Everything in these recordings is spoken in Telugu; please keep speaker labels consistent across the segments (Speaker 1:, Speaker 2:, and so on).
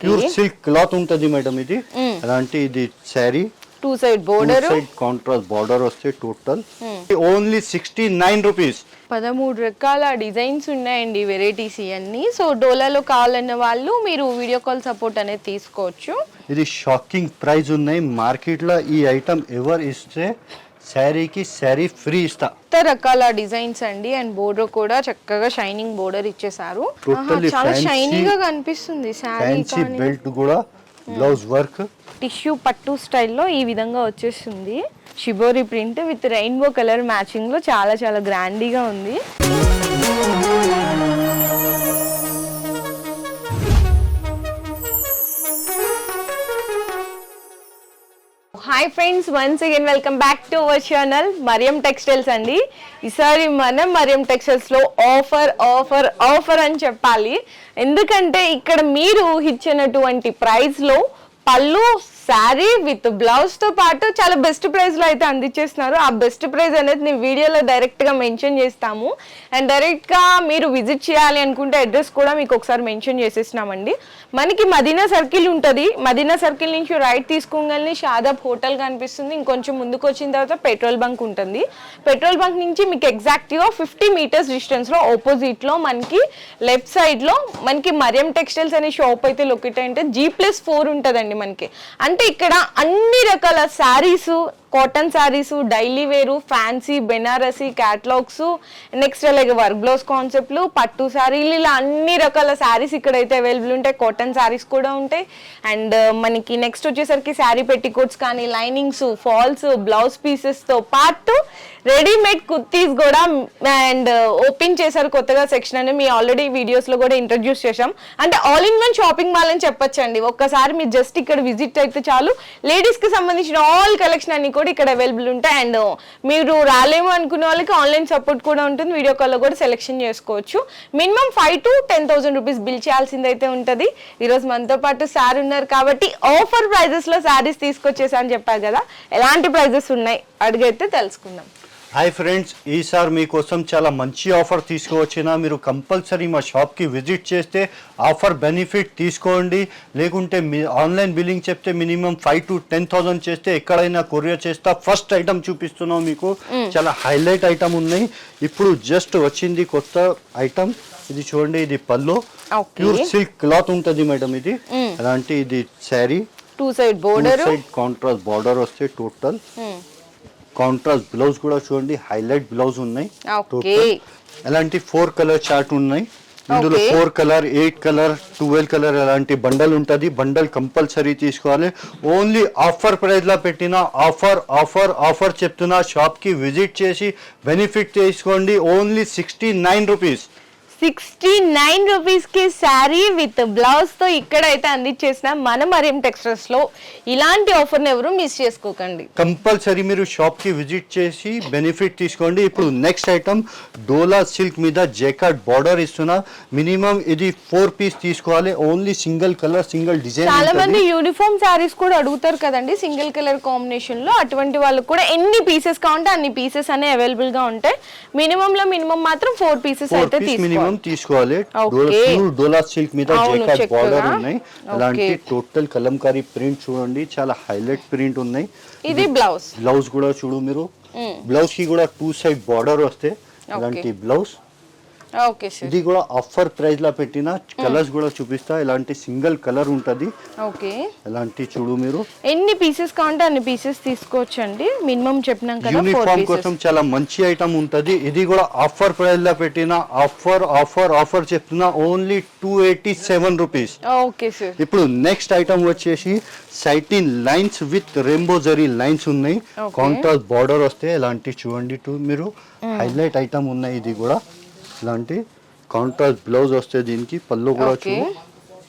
Speaker 1: ప్యూర్ సిల్క్ క్లాత్ ఉంటది మేడం ఇది. అలాంటి ఇది sari
Speaker 2: two side border,
Speaker 1: contrast border వస్తే టోటల్ ఓన్లీ 69 రూపీస్.
Speaker 2: 13 రకాల డిజైన్స్ ఉన్నాయండి, వెరైటీస్ ఇవన్నీ. సో డోలాలో కావాలన్న వాళ్ళు మీరు వీడియో కాల్ సపోర్ట్ అనేది తీసుకోవచ్చు.
Speaker 1: ఇది షాకింగ్ ప్రైస్ ఉన్నాయి మార్కెట్ లో. ఈ ఐటమ్ ఎవరు ఇస్తే శారీకి శారీ ఫ్రీ ఇస్తా.
Speaker 2: రకాల డిజైన్స్ అండి, అండ్ బోర్డర్ కూడా చక్కగా షైనింగ్ బోర్డర్ ఇచ్చేసారు. చాలా షైనింగ్ గా కనిపిస్తుంది శారీ.
Speaker 1: బెల్ట్ కూడా బ్లౌజ్ వర్క్
Speaker 2: టిష్యూ పట్టు స్టైల్లో ఈ విధంగా వచ్చేస్తుంది. Shibori print with rainbow colour matching లో చాలా చాలా గ్రాండీగా ఉంది. Hi friends, once again welcome back to our channel Mariam textiles అండి. ఈసారి మనం మరియం టెక్స్టైల్స్ లో ఆఫర్ ఆఫర్ ఆఫర్ అని చెప్పాలి. ఎందుకంటే ఇక్కడ మీరు ఇచ్చినటువంటి ప్రైస్ లో పళ్ళు, శారీ విత్ బ్లౌజ్ తో పాటు చాలా బెస్ట్ ప్రైస్ లో అయితే అందించేస్తున్నారు. ఆ బెస్ట్ ప్రైస్ అనేది నేను వీడియోలో డైరెక్ట్ గా మెన్షన్ చేస్తాము. అండ్ డైరెక్ట్ గా మీరు విజిట్ చేయాలి అనుకుంటే అడ్రస్ కూడా మీకు ఒకసారి మెన్షన్ చేసేసినామండి. మనకి మదీనా సర్కిల్ ఉంటుంది. మదీనా సర్కిల్ నుంచి రైట్ తీసుకోగానే షాదాబ్ హోటల్ కనిపిస్తుంది. ఇంకొంచెం ముందుకు వచ్చిన తర్వాత పెట్రోల్ బంక్ ఉంటుంది. పెట్రోల్ బంక్ నుంచి మీకు ఎగ్జాక్ట్ గా 50 మీటర్స్ డిస్టెన్స్ లో ఆపోజిట్ లో మనకి లెఫ్ట్ సైడ్ లో మనకి మరియం టెక్స్టైల్స్ అనే షాప్ అయితే లొకేట్ అయి ఉంటుంది. G+4 ఉంటుందండి మనకి. అంటే ఇక్కడ అన్ని రకాల శారీస్, కాటన్ శారీస్, డైలీ వేరు, ఫ్యాన్సీ, బెనారసీ, క్యాటలాగ్స్, నెక్స్ట్ అలాగే వర్క్ బ్లౌజ్ కాన్సెప్ట్లు, పట్టు శారీలు, ఇలా అన్ని రకాల శారీస్ ఇక్కడైతే అవైలబుల్ ఉంటాయి. కాటన్ శారీస్ కూడా ఉంటాయి. అండ్ మనకి నెక్స్ట్ వచ్చేసరికి శారీ పెట్టికోట్స్ కానీ, లైనింగ్స్, ఫాల్స్, బ్లౌజ్ పీసెస్తో పాటు రెడీమేడ్ కుర్తీస్ కూడా అండ్ ఓపెన్ చేశారు కొత్తగా సెక్షన్ అని మీ ఆల్రెడీ వీడియోస్లో కూడా ఇంట్రడ్యూస్ చేశాం. అంటే all in one shopping mall అని చెప్పొచ్చండి. ఒక్కసారి మీరు జస్ట్ ఇక్కడ విజిట్ అయితే చాలు, లేడీస్కి సంబంధించిన ఆల్ కలెక్షన్ అన్ని కూడా ఇక్కడ అవైలబుల్ ఉంటాయి. అండ్ మీరు రాలేము అనుకునే వాళ్ళకి ఆన్లైన్ సపోర్ట్ కూడా ఉంటుంది. వీడియో కాల్లో కూడా సెలెక్షన్ చేసుకోవచ్చు. మినిమం 5,000 to 10,000 రూపీస్ బిల్ చేయాల్సింది అయితే ఉంటుంది. ఈరోజు మనతో పాటు సార్ ఉన్నారు కాబట్టి ఆఫర్ ప్రైజెస్ లో శారీస్ తీసుకొచ్చేసా అని చెప్పారు కదా, ఎలాంటి ప్రైజెస్ ఉన్నాయి అడిగైతే తెలుసుకుందాం.
Speaker 1: హాయ్ ఫ్రెండ్స్, ఈసారి మీకోసం చాలా మంచి ఆఫర్ తీసుకువచ్చిన. మీరు కంపల్సరీ మా షాప్కి విజిట్ చేస్తే ఆఫర్ బెనిఫిట్ తీసుకోండి. లేకుంటే మీ ఆన్లైన్ బిల్లింగ్ చెప్తే మినిమం 5,000 to 10,000 చేస్తే ఎక్కడైనా కొరియర్ చేస్తా. ఫస్ట్ ఐటమ్ చూపిస్తున్నాం మీకు, చాలా హైలైట్ ఐటమ్ ఉన్నాయి. ఇప్పుడు జస్ట్ వచ్చింది కొత్త ఐటమ్. ఇది చూడండి, ఇది పళ్ళు, ప్యూర్ సిల్క్ క్లాత్ ఉంటుంది మేడం ఇది. అలాంటి ఇది sari,
Speaker 2: two side border,
Speaker 1: contrast border వస్తే టోటల్ కాంట్రాస్ట్ బ్లౌజ్ కూడా చూడండి, హైలైట్ బ్లౌజ్ ఉన్నాయి. అలాంటి 4 కలర్ చార్ట్ ఉన్నాయి. ఇందులో 4 కలర్, 8 కలర్, 12 కలర్ అలాంటి బండల్ ఉంటుంది. బండల్ కంపల్సరీ తీసుకోవాలి. ఓన్లీ ఆఫర్ ప్రైస్ లా పెట్టిన ఆఫర్ ఆఫర్ ఆఫర్ చెప్తున్నా. షాప్ కి విజిట్ చేసి బెనిఫిట్ తీసుకోండి. Only 69 rupees.
Speaker 2: 69 రూపీస్ కి శారీ విత్ బ్లౌజ్ తో ఇక్కడైతే అందించేసిన మన మరియం టెక్స్టైల్స్ లో ఇలాంటి ఆఫర్ ని ఎవరు మిస్ చేసుకోకండి.
Speaker 1: కంపల్సరీ మీరు షాప్ కి విజిట్ చేసి బెనిఫిట్ తీసుకోండి. ఇప్పుడు నెక్స్ట్ ఐటమ్ డోలా సిల్క్ మీద జెకార్డ్ బార్డర్ ఇస్తున్నా. మినిమం ఇది 4 పీస్ తీసుకోవాలి. Only single colour, single design.
Speaker 2: చాలా మంది యూనిఫామ్ శారీస్ కూడా అడుగుతారు కదండి సింగిల్ కలర్ కాంబినేషన్ లో. అటువంటి వాళ్ళకి కూడా ఎన్ని పీసెస్ కావాలంటే అన్ని పీసెస్ అనే అవైలబుల్ గా ఉంటాయి. మినిమం లో మినిమం మాత్రం 4 పీసెస్ అయితే
Speaker 1: తీసుకోవాలి. డోలా సిల్క్ మీద జెకార్డ్ బార్డర్ ఉన్నాయి. అలాంటి టోటల్ కలంకారీ ప్రింట్ చూడండి, చాలా హైలైట్ ప్రింట్ ఉన్నాయి.
Speaker 2: ఇది బ్లౌజ్
Speaker 1: కూడా చూడు మీరు. బ్లౌజ్ కి కూడా 2 సైడ్ బార్డర్ వస్తే అలాంటి బ్లౌజ్. ఇది కూడా ఆఫర్ ప్రైస్ లా పెట్టిన. కలర్స్ కూడా చూపిస్తా. ఇలాంటి సింగిల్ కలర్ ఉంటది. ఇలాంటి చూడు మీరు.
Speaker 2: ఎన్ని పీసెస్ కావాలంటే అన్ని పీసెస్ తీసుకోవచ్చు అండి. మినిమం చెప్పినాం కదా,
Speaker 1: యూనిఫామ్ కోసం చాలా మంచి ఐటమ్ ఉంటది. ఇది కూడా ఆఫర్ ప్రైస్ లా పెట్టిన. ఆఫర్ ఆఫర్ ఆఫర్ చెప్తున్నా. Only 287 rupees. ఇప్పుడు నెక్స్ట్ ఐటమ్ వచ్చేసి satin lines with rainbow zari lines ఉన్నాయి. కాంట్రాస్ట్ బార్డర్ వస్తే ఇలాంటి చూడండి మీరు. హైలైట్ ఐటమ్ ఉన్నాయి. ఇది కూడా ఇలాంటి కాంట్రాస్ట్ బ్లౌజ్ వస్తే దీనికి. పళ్ళు కూడా చూడు,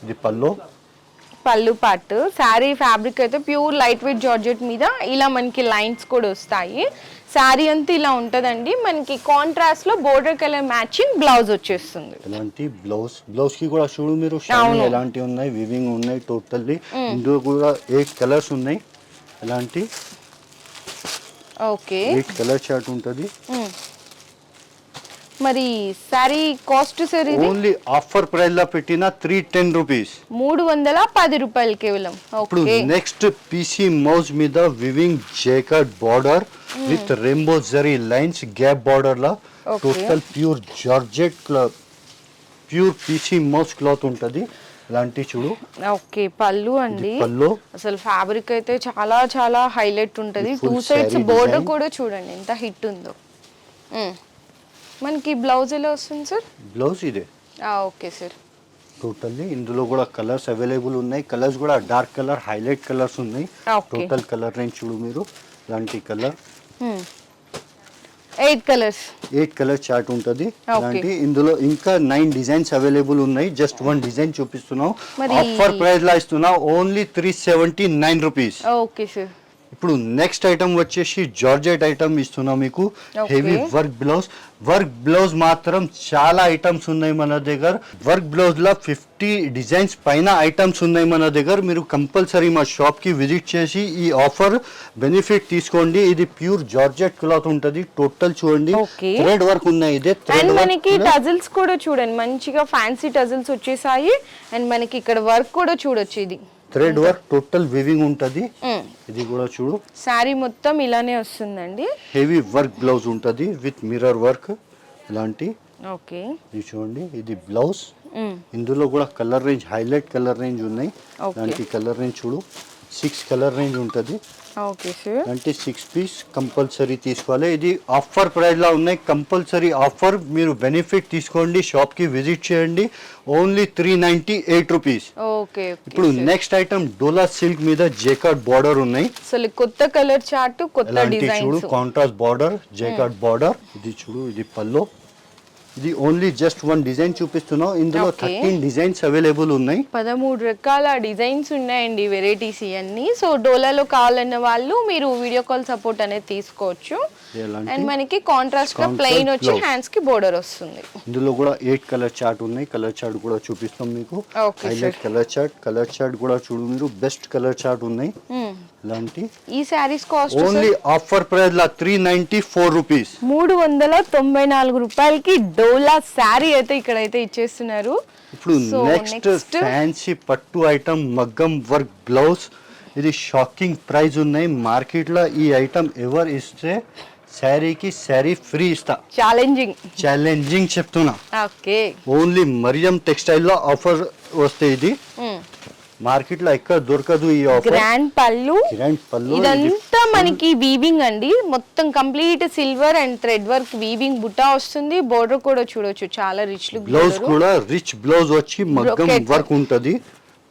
Speaker 1: ఇది పళ్ళు
Speaker 2: పార్ట్. శారీ ఫ్యాబ్రిక్ అయితే ప్యూర్ లైట్ వెయిట్ జార్జెట్ మీద ఇలా మనకి లైన్స్ కూడా వస్తాయి. శారీ అంతా ఇలా ఉంటదండి. మనకి కాంట్రాస్ట్ లో బోర్డర్ కలర్ మ్యాచింగ్ బ్లౌజ్ వచ్చేస్తుంది.
Speaker 1: ఇలాంటి బ్లౌజ్ కి కూడా చూడు మీరు. ఎలాంటి ఉన్నాయి, వివింగ్ ఉన్నాయి టోటల్లీ. ఇందులో కూడా 8 కలర్స్ ఉన్నాయి. ఇలాంటి 8 కలర్ చార్ట్ ఉంటది.
Speaker 2: మరి సారీ కాస్ట్ సార్ ఇది
Speaker 1: ఓన్లీ ఆఫర్ ప్రైస్ లో పెట్టిన 310 రూపీస్,
Speaker 2: 310 రూపాయలు కేవలం.
Speaker 1: ఇప్పుడు
Speaker 2: ఓకే,
Speaker 1: నెక్స్ట్ పీసీ మౌజ్ మీద weaving jacquard border with rainbow zari lines gap border లా
Speaker 2: Okay.
Speaker 1: Total pure georgette pure పీసీ మౌజ్ క్లాత్ ఉంటది. ఇలాంటి చూడు
Speaker 2: ఓకే పళ్ళు అండి.
Speaker 1: పళ్ళు
Speaker 2: అసలు ఫ్యాబ్రిక్ అయితే చాలా చాలా హైలైట్ ఉంటది.
Speaker 1: Full
Speaker 2: 2 sides
Speaker 1: saree
Speaker 2: border
Speaker 1: design.
Speaker 2: కూడా చూడండి ఎంత హిట్ ఉందో. మనకి బ్లౌజ్ ఎలా వస్తుంది సార్?
Speaker 1: బ్లౌజ్ ఇదే
Speaker 2: ఓకే సార్.
Speaker 1: టోటల్లీ ఇందులో కూడా కలర్స్ అవైలబుల్ ఉన్నాయి. కలర్స్ కూడా డార్క్ కలర్ హైలైట్ కలర్స్ ఉన్నాయి.
Speaker 2: Okay.
Speaker 1: టోటల్ కలర్ రేంజ్ చూడు మీరు, ఇలాంటి కలర్
Speaker 2: 8 కలర్స్,
Speaker 1: 8 కలర్ చార్ట్ ఉంటుంది.
Speaker 2: Okay.
Speaker 1: ఇలాంటి ఇందులో ఇంకా 9 డిజైన్స్ అవైలబుల్ ఉన్నాయి. జస్ట్ 1 డిజైన్ చూపిస్తున్నాం.
Speaker 2: మరి-
Speaker 1: ఆఫర్ ప్రైస్ లా ఇస్తున్నాం ఓన్లీ 379 రూపీస్.
Speaker 2: Okay sir.
Speaker 1: ఇప్పుడు నెక్స్ట్ ఐటమ్ వచ్చేసి జార్జెట్ ఐటమ్ ఇస్తున్నాం మీకు.
Speaker 2: Okay.
Speaker 1: హెవీ వర్క్ బ్లౌజ్ మాత్రం చాలా ఐటమ్స్ ఉన్నాయి మన దగ్గర. వర్క్ బ్లౌజ్ లో 50 డిజైన్స్ పైన ఐటమ్స్ ఉన్నాయి మన దగ్గర. మీరు కంపల్సరీ మా షాప్ కి విజిట్ చేసి ఈ ఆఫర్ బెనిఫిట్ తీసుకోండి. ఇది ప్యూర్ జార్జెట్ క్లాత్ ఉంటది. టోటల్ చూడండి,
Speaker 2: Okay.
Speaker 1: థ్రెడ్ వర్క్ ఉన్నాయి. ఇదే
Speaker 2: అండ్
Speaker 1: థ్రెడ్
Speaker 2: మనకి
Speaker 1: వర్క్.
Speaker 2: టజిల్స్ కూడా చూడండి, మంచిగా ఫ్యాన్సీ టజిల్స్ వచ్చేసాయి. అండ్ మనకి ఇక్కడ వర్క్ కూడా చూడొచ్చు. ఇది
Speaker 1: థ్రెడ్ వర్క్ టోటల్ వివింగ్ ఉంటది. ఇది కూడా చూడు,
Speaker 2: శారీ మొత్తం ఇలానే వస్తుందండి.
Speaker 1: హెవీ వర్క్ బ్లౌజ్ ఉంటది విత్ మిర్రర్ వర్క్. ఇలాంటి
Speaker 2: ఓకే,
Speaker 1: ఇది చూడండి, ఇది బ్లౌజ్. ఇందులో కూడా colour range highlight colour range ఉన్నాయి.
Speaker 2: Okay.
Speaker 1: ఇలాంటి కలర్ రేంజ్ చూడు, 6 కలర్ రేంజ్ ఉంటుంది.
Speaker 2: Okay sir.
Speaker 1: ఇలాంటి 6 పీస్ కంపల్సరీ తీసుకోవాలి. ఇది ఆఫర్ ప్రైస్ లా ఉన్నాయి. కంపల్సరీ ఆఫర్, మీరు బెనిఫిట్ తీసుకోండి. షాప్ కి విజిట్ చేయండి. Only 398 rupees.
Speaker 2: ఓకే,
Speaker 1: ఇప్పుడు నెక్స్ట్ ఐటమ్ డోలా సిల్క్ మీద జేకార్డ్ బార్డర్ ఉన్నాయి.
Speaker 2: అసలు కొత్త కలర్ చార్ట్, కొత్త
Speaker 1: ఇలాంటి చూడు,
Speaker 2: designs.
Speaker 1: Contrast border jacquard border. ఇది చూడు, ఇది పల్లో. ఇది ఓన్లీ జస్ట్ 1 డిజైన్ చూపిస్తున్నాం. ఇందులో
Speaker 2: Okay.
Speaker 1: 13 డిజైన్స్ అవైలబుల్ ఉన్నాయి.
Speaker 2: 13 రకాల డిజైన్స్ ఉన్నాయండి, వెరైటీస్ ఇవన్నీ. సో డోలాలో కావాలన్న వాళ్ళు మీరు వీడియో కాల్ సపోర్ట్ అనేది తీసుకోవచ్చు.
Speaker 1: ఇలాంటి
Speaker 2: అండ్ మనకి కాంట్రాస్ట్ గా
Speaker 1: Contrast
Speaker 2: ప్లెయిన్ వచ్చి
Speaker 1: blouse.
Speaker 2: హ్యాండ్స్ కి బోర్డర్ వస్తుంది.
Speaker 1: ఇందులో కూడా 8 కలర్ చార్ట్ ఉన్నాయి. కలర్ చార్ట్ కూడా చూపిస్తాం మీకు.
Speaker 2: Okay,
Speaker 1: హైలైట్ కలర్ చార్ట్ కూడా చూడు మీరు, బెస్ట్ కలర్ చార్ట్ ఉన్నాయి. ఇలాంటి
Speaker 2: ఈ saris cost
Speaker 1: only offer price లా 394 రూపీస్.
Speaker 2: 394 రూపాయలకి డోలా శారీ అయితే ఇక్కడైతే ఇచ్చేస్తున్నారు.
Speaker 1: ఇప్పుడు
Speaker 2: So,
Speaker 1: నెక్స్ట్
Speaker 2: next.
Speaker 1: ఫ్యాన్సీ పట్టు ఐటమ్ మగ్గం వర్క్ బ్లౌజ్. ఇది షాకింగ్ ప్రైస్ ఉన్నాయి. మార్కెట్ లో ఈ ఐటమ్ ఎవరు ఇస్తే శారీకి శారీ ఫ్రీ ఇస్తా. ఛాలెంజింగ్ చెప్తున్నా.
Speaker 2: ఓకే,
Speaker 1: ఓన్లీ మరియం టెక్స్టైల్ లో ఆఫర్ వస్తే ఇది మార్కెట్ లో ఎక్కడ దొరకదు ఈ ఆఫర్.
Speaker 2: గ్రాండ్ పళ్ళు.
Speaker 1: గ్రాండ్ పళ్ళు.
Speaker 2: ఇదంతా మనకి వీవింగ్ అండి, మొత్తం complete silver and thread work weaving బుట్టా వస్తుంది. బోర్డర్ కూడా చూడొచ్చు, చాలా రిచ్ లుక్.
Speaker 1: బ్లౌజ్ కూడా రిచ్ బ్లౌజ్ వచ్చి మగ్గం
Speaker 2: Brocade.
Speaker 1: వర్క్ ఉంటది.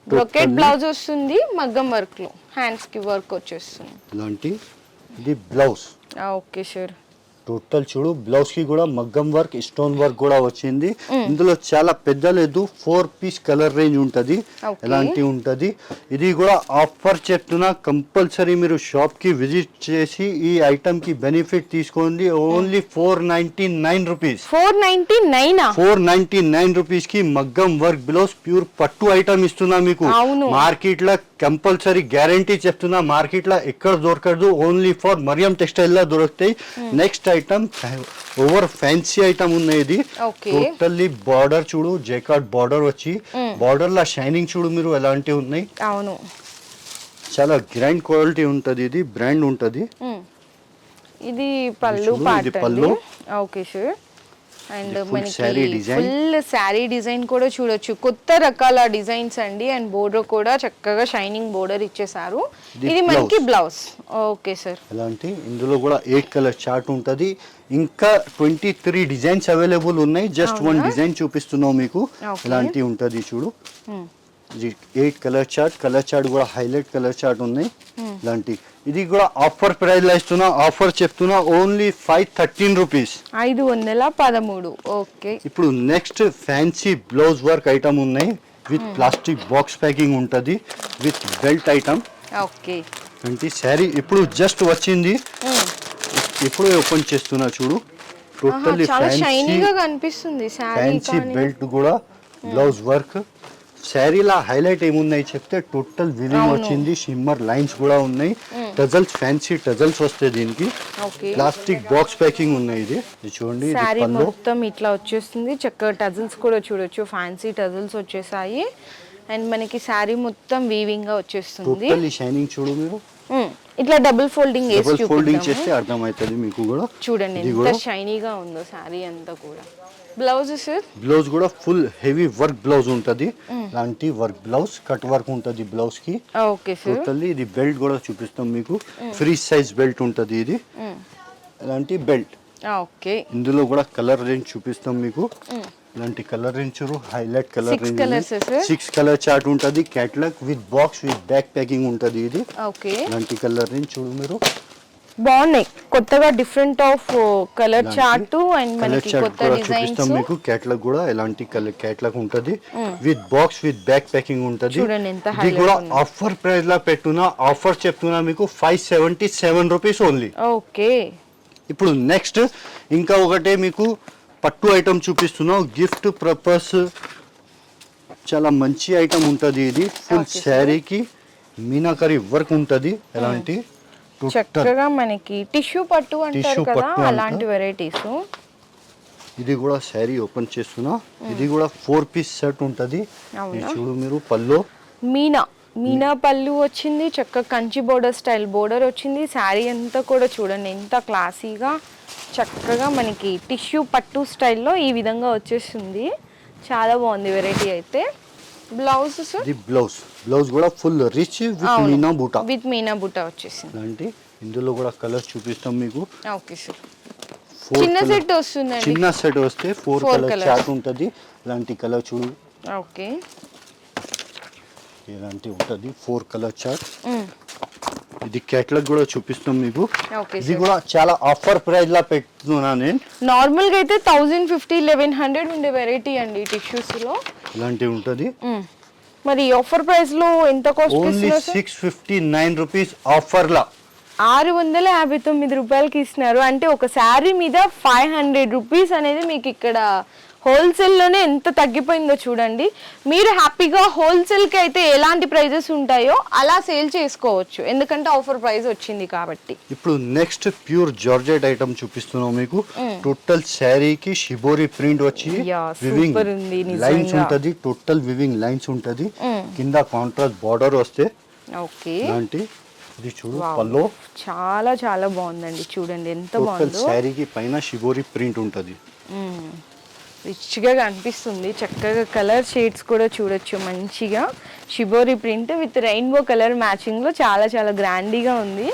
Speaker 2: బ్రొకెట్ బ్లౌజ్ వస్తుంది, మగ్గం వర్క్ లో హ్యాండ్స్ కి వర్క్ వచ్చేస్తుంది.
Speaker 1: ఇలాంటి ఇది బ్లౌజ్.
Speaker 2: Okay sir.
Speaker 1: టోటల్ చూడు, బ్లౌజ్ కి కూడా మగ్గం వర్క్ స్టోన్ వర్క్ కూడా వచ్చింది. ఇందులో చాలా పెద్ద లేదు, 4 పీస్ కలర్ రేంజ్ ఉంటది.
Speaker 2: Okay.
Speaker 1: ఎలాంటి ఉంటది. ఇది కూడా ఆఫర్ చెప్తున్నా, కంపల్సరీ మీరు షాప్ కి విజిట్ చేసి ఈ ఐటమ్ కి బెనిఫిట్ తీసుకోండి. Only 499 rupees.
Speaker 2: 499.
Speaker 1: 499 రూపీస్ కి మగ్గం వర్క్ బ్లౌజ్ ప్యూర్ పట్టు ఐటమ్ ఇస్తున్నా మీకు.
Speaker 2: అవును.
Speaker 1: మార్కెట్ లో కంపల్సరీ గ్యారంటీ చెప్తున్నా, మార్కెట్ లో ఎక్కడ దొరకదు. ఓన్లీ ఫర్ మరియం టెక్స్టైల్ లో దొరుకుతాయి. Next item over fancy item ఉన్నాయి. ఇది
Speaker 2: Okay.
Speaker 1: టోటల్లీ బార్డర్ చూడు, జేకార్డ్ బార్డర్ వచ్చి బార్డర్ లా షైనింగ్ చూడు మీరు ఎలాంటివి ఉన్నాయి.
Speaker 2: అవును,
Speaker 1: చాలా గ్రాండ్ క్వాలిటీ ఉంటది. ఇది బ్రాండ్ ఉంటది.
Speaker 2: ఇది పళ్ళు
Speaker 1: చూడు,
Speaker 2: పార్ట్
Speaker 1: ఇది పళ్ళు.
Speaker 2: Okay sir. అండ్
Speaker 1: ఇది full
Speaker 2: మనకి
Speaker 1: saree design.
Speaker 2: Full sari design కూడా చూడొచ్చు, కొత్త రకాల డిజైన్స్ అండి. అండ్ బోర్డర్ కూడా చక్కగా షైనింగ్ బోర్డర్ ఇచ్చేసారు.
Speaker 1: ఇది
Speaker 2: ఇది మనకి బ్లౌజ్. Okay sir.
Speaker 1: అలాంటి ఇందులో కూడా 8 కలర్ చార్ట్ ఉంటది. ఇంకా 23 డిజైన్స్ అవైలబుల్ ఉన్నాయి. జస్ట్ 1 డిజైన్ చూపిస్తున్నాం మీకు.
Speaker 2: Okay.
Speaker 1: ఇలాంటి ఉంటది చూడు. ఇది 8 కలర్ చార్ట్ కూడా హైలైట్ కలర్ చార్ట్ ఉన్నాయి. ఇలాంటి ఇది కూడా ఆఫర్ ప్రైస్ లో ఇస్తున్నా. ఆఫర్ చెప్తున్నా ఓన్లీ 513 రూపీస్.
Speaker 2: 513. ఓకే.
Speaker 1: ఇప్పుడు next fancy blouse work item ఉన్నాయి. విత్ ప్లాస్టిక్ బాక్స్ ప్యాకింగ్ ఉంటది, విత్ బెల్ట్ ఐటమ్.
Speaker 2: ఓకే.
Speaker 1: అంటే శారీ ఇప్పుడు జస్ట్ వచ్చింది, ఇప్పుడే ఓపెన్ చేస్తున్నా చూడు. టోటల్లీ
Speaker 2: చాలా
Speaker 1: ఫ్యాన్సీ
Speaker 2: షైనీగా కనిపిస్తుంది శారీ.
Speaker 1: ఫ్యాన్సీ బెల్ట్ కూడా బ్లౌజ్ వర్క్. శారీలా హైలైట్ ఏమున్నాయి చెప్తే టోటల్ వివింగ్ వచ్చింది, షిమ్మర్ లైన్స్ కూడా ఉన్నాయి. టజల్స్ ఫ్యాన్సీ టజల్స్ వస్తాయి దీనికి.
Speaker 2: ఓకే,
Speaker 1: ప్లాస్టిక్ బాక్స్ ప్యాకింగ్ ఉన్నాయి. ఇది చూడండి, ఇది
Speaker 2: శారీ
Speaker 1: పళ్ళు.
Speaker 2: మొత్తం ఇట్లా వచ్చేస్తుంది. చక్కగా టజల్స్ కూడా చూడొచ్చు, ఫ్యాన్సీ టజల్స్ వచ్చేసాయి. అండ్ మనకి శారీ మొత్తం వీవింగ్ గా వచ్చేస్తుంది.
Speaker 1: టోటల్లీ షైనింగ్ చూడు మీరు.
Speaker 2: ఇట్లా డబుల్ ఫోల్డింగ్ వేసి
Speaker 1: డబుల్ ఫోల్డింగ్
Speaker 2: చూపిద్దాము.
Speaker 1: చేస్తే అర్థమవుతుంది మీకు కూడా.
Speaker 2: చూడండి
Speaker 1: ఇది
Speaker 2: ఎంత
Speaker 1: కూడా
Speaker 2: షైనీగా ఉందో శారీ అంతా కూడా. బ్లౌజెస్
Speaker 1: బ్లౌజ్ కూడా ఫుల్ హెవీ వర్క్ బ్లౌజ్ ఉంటది. లాంటి వర్క్ బ్లౌజ్, కట్ వర్క్ ఉంటది బ్లౌజ్ కి.
Speaker 2: Okay sir.
Speaker 1: టోటల్లీ ఇది బెల్ట్ కూడా చూపిస్తాం మీకు. ఫ్రీ సైజ్ బెల్ట్ ఉంటది ఇది. ఇలాంటి బెల్ట్.
Speaker 2: ఓకే,
Speaker 1: ఇందులో కూడా కలర్ రేంజ్ చూపిస్తాం మీకు. ఇలాంటి colour range highlight colour range. 6 colour chart ఉంటది. Catalogue with box with back packing ఉంటది ఇది.
Speaker 2: ఓకే,
Speaker 1: ఇలాంటి కలర్ రేంజ్ చూడు మీరు.
Speaker 2: బాగున్నాయి, కొత్తగా different of colour chart and మనకి కొత్త
Speaker 1: కూడా
Speaker 2: డిజైన్స్.
Speaker 1: చూపిస్తాం మీకు. క్యాటలాగ్ కూడా ఎలాంటి కలర్ క్యాటలాగ్ ఉంటది. With box with back packing ఉంటది.
Speaker 2: చూడండి ఎంత
Speaker 1: ఇది
Speaker 2: హైలైట్
Speaker 1: కూడా
Speaker 2: ఉంది.
Speaker 1: ఆఫర్ ప్రైస్ లా పెట్టున్నా. ఆఫర్ చెప్తున్నా మీకు 577 రూపీస్ ఓన్లీ.
Speaker 2: ఓకే,
Speaker 1: ఇప్పుడు నెక్స్ట్ ఇంకా ఒకటే మీకు పట్టు ఐటమ్ చూపిస్తున్నాం. గిఫ్ట్ పర్పస్ చాలా మంచి ఐటమ్ ఉంటది ఇది. ఫుల్ శారీకి మీనాకరీ వర్క్ ఉంటది. ఎలాంటి
Speaker 2: చక్కగా మనకి టిష్యూ పట్టు అంటారు
Speaker 1: Tissue
Speaker 2: కదా,
Speaker 1: పట్టు
Speaker 2: అలాంటి వెరైటీస్.
Speaker 1: ఇది కూడా శారీ ఓపెన్ చేస్తున్నా. ఇది కూడా 4 పీస్ సెట్ ఉంటది. ఇది చూడు మీరు. పళ్ళు
Speaker 2: మీనా పళ్ళు వచ్చింది. చక్కగా కంచి బోర్డర్ స్టైల్ బోర్డర్ వచ్చింది. శారీ అంతా కూడా చూడండి ఎంత క్లాసీగా చక్కగా మనకి టిష్యూ పట్టు స్టైల్లో ఈ విధంగా వచ్చేస్తుంది. చాలా బాగుంది వెరైటీ అయితే. బ్లౌజ్
Speaker 1: ఇది బ్లౌజ్ కూడా ఫుల్ రిచ్ విత్ మీనా బూటా.
Speaker 2: విత్ మీనా బూటా వచ్చేసింది.
Speaker 1: ఇలాంటి ఇందులో కూడా కలర్స్ చూపిస్తాం మీకు.
Speaker 2: Okay sir. చిన్న సెట్ వస్తుందండి.
Speaker 1: చిన్న సెట్ వస్తే 4 కలర్ చార్ట్ ఉంటది. ఇలాంటి కలర్ చూడు.
Speaker 2: ఓకే,
Speaker 1: ఇలాంటి ఉంటది 4 కలర్ చార్ట్. ఇది కేటలాగ్ కూడా చూపిస్తాం మీకు.
Speaker 2: ఓకే,
Speaker 1: ఇది కూడా చాలా ఆఫర్ ప్రైస్ లా పెడుతున్నా నేను.
Speaker 2: నార్మల్ గా అయితే 1050-1100 ఉండే వెరైటీ అండి టిష్యూస్ లో.
Speaker 1: ఇలాంటి ఉంటది.
Speaker 2: మరి ఆఫర్ ప్రైస్ లో ఎంత కాస్ట్
Speaker 1: ఓన్లీ
Speaker 2: ఇస్తున్నారు?
Speaker 1: 659 రూపీస్ ఆఫర్ లా.
Speaker 2: 659 రూపాయలకి ఇస్తున్నారు. అంటే ఒక శారీ మీద 500 రూపీస్ అనేది మీకు ఇక్కడ హోల్సేల్లోనే ఎంత తగ్గిపోయిందో చూడండి. మీరు హ్యాపీగా హోల్సేల్కి అయితే ఎలాంటి ప్రైజెస్ ఉంటాయో అలా సేల్ చేసుకోవచ్చు, ఎందుకంటే ఆఫర్ ప్రైస్ వచ్చింది కాబట్టి.
Speaker 1: ఇప్పుడు నెక్స్ట్ ప్యూర్ జార్జెట్ ఐటమ్ చూపిస్తున్నాం మీకు. టోటల్ శారీకి షిబోరి ప్రింట్ వచ్చి వివింగ్ లైన్స్ ఉంటది. టోటల్ వివింగ్ లైన్స్ ఉంటది. కింద కాంట్రాస్ట్ బార్డర్ వస్తే
Speaker 2: ఓకే.
Speaker 1: ఇలాంటి ఇది చూడు. పల్లో
Speaker 2: చాలా చాలా బాగుందండి. చూడండి ఎంత
Speaker 1: టోటల్
Speaker 2: బాగుందో.
Speaker 1: శారీకి పైన షిబోరి ప్రింట్ ఉంటది.
Speaker 2: రిచ్గా కనిపిస్తుంది. చక్కగా కలర్ షేడ్స్ కూడా చూడొచ్చు. మంచిగా shibori print with rainbow colour matching లో చాలా చాలా గ్రాండీగా ఉంది.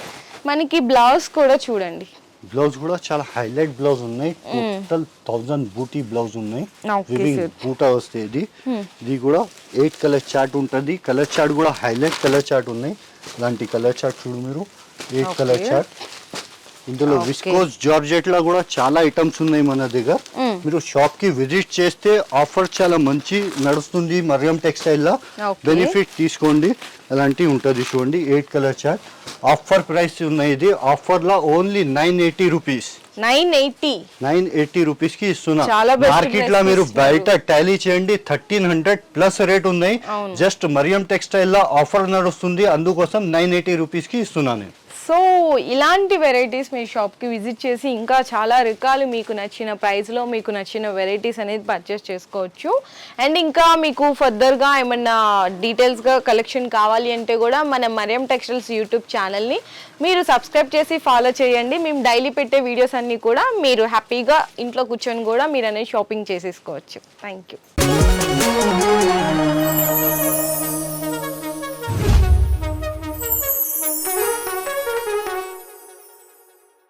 Speaker 2: మనకి బ్లౌజ్ కూడా చూడండి.
Speaker 1: బ్లౌజ్ కూడా చాలా హైలైట్ బ్లౌజ్ ఉన్నాయి. టోటల్ 1000 బూటీ బ్లౌజ్ ఉన్నాయి. బూటా వస్తే ఇది కూడా 8 కలర్ చార్ట్ ఉంటది. కలర్ చార్ట్ కూడా హైలైట్ కలర్ చార్ట్ ఉన్నాయి. ఇలాంటి కలర్ చార్ట్ చూడు మీరు. 8 కలర్ చార్ట్. ఇందులో విస్కోస్ జార్జెట్ లా కూడా చాలా ఐటమ్స్ ఉన్నాయి మన దగ్గర. మీరు షాప్ కి విజిట్ చేస్తే ఆఫర్ చాలా మంచి నడుస్తుంది మరియం టెక్స్టైల్ లా. బెనిఫిట్ తీసుకోండి. అలాంటి ఉంటది చూడండి. 8 కలర్ చార్ట్. ఆఫర్ ప్రైస్ ఉన్నాయి. ఇది ఆఫర్ లా ఓన్లీ 980 రూపీస్.
Speaker 2: 980
Speaker 1: రూపీస్ కి ఇస్తున్నా.
Speaker 2: చాలా best
Speaker 1: మార్కెట్ లా మీరు బయట టాలీ చేయండి 1300 ప్లస్ రేట్ ఉన్నాయి. జస్ట్ మరియం టెక్స్టైల్ లా ఆఫర్ నడుస్తుంది, అందుకోసం 980 రూపీస్ కి ఇస్తున్నాను.
Speaker 2: సో ఇలాంటి వెరైటీస్ మీ షాప్కి విజిట్ చేసి ఇంకా చాలా రకాలు మీకు నచ్చిన ప్రైస్లో మీకు నచ్చిన వెరైటీస్ అనేది పర్చేస్ చేసుకోవచ్చు. అండ్ ఇంకా మీకు ఫర్దర్గా ఏమన్నా డీటెయిల్స్గా కలెక్షన్ కావాలి అంటే కూడా మన మరియం టెక్స్టైల్స్ యూట్యూబ్ ఛానల్ని మీరు సబ్స్క్రైబ్ చేసి ఫాలో చేయండి. మేము డైలీ పెట్టే వీడియోస్ అన్నీ కూడా మీరు హ్యాపీగా ఇంట్లో కూర్చొని కూడా మీరు అనేది షాపింగ్ చేసేసుకోవచ్చు. Thank you.